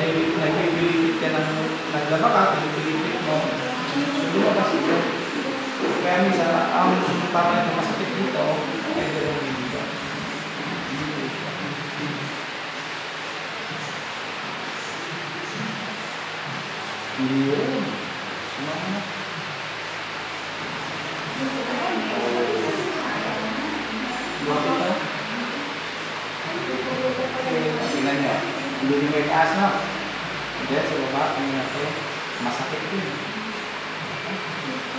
nagpipilipit ka ng naglaba ka, pinipilipit mo, lumabas ito. Kaya minsan, ang parang na masakit dito, ay dalawang dito. Yun. Sumama. Buwan ito. Tingnan nyo. Hindi nyo may taas na. Hindi, sa baba, tingnan natin. Masakit din.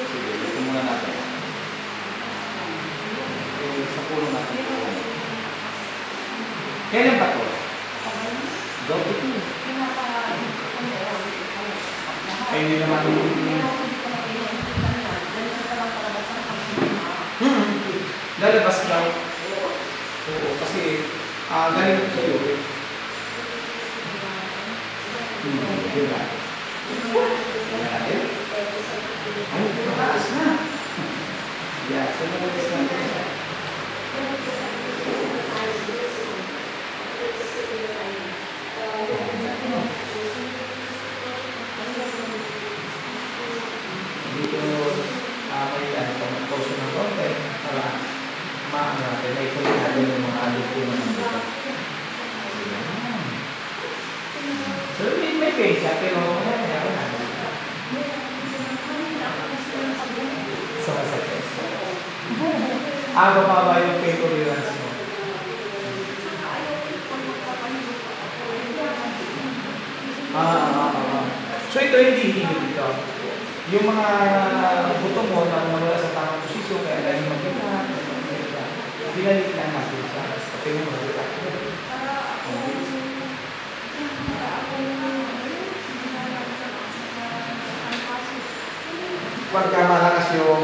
Sige, ito muna natin. Sa pulo natin. Kailan ba ito? Daw ito. Ay, hindi naman lalabas daw. Oo, kasi galing sa iyo. Diba? Ay, mataas na. Yeah, so mataas na. Dito, may pag-post ng konti para maano natin, ay kulit natin yung mga alit ko naman dito. So, may pain siya, pero meron na. So, masakit. Baba yung pain tolerance mo. So, ito hindi dito. Yung mga buto mo na nawala sa tamang posisyon, kaya dahil magkita, binalik lang natin siya. Tingnan mo, pagka malakas yung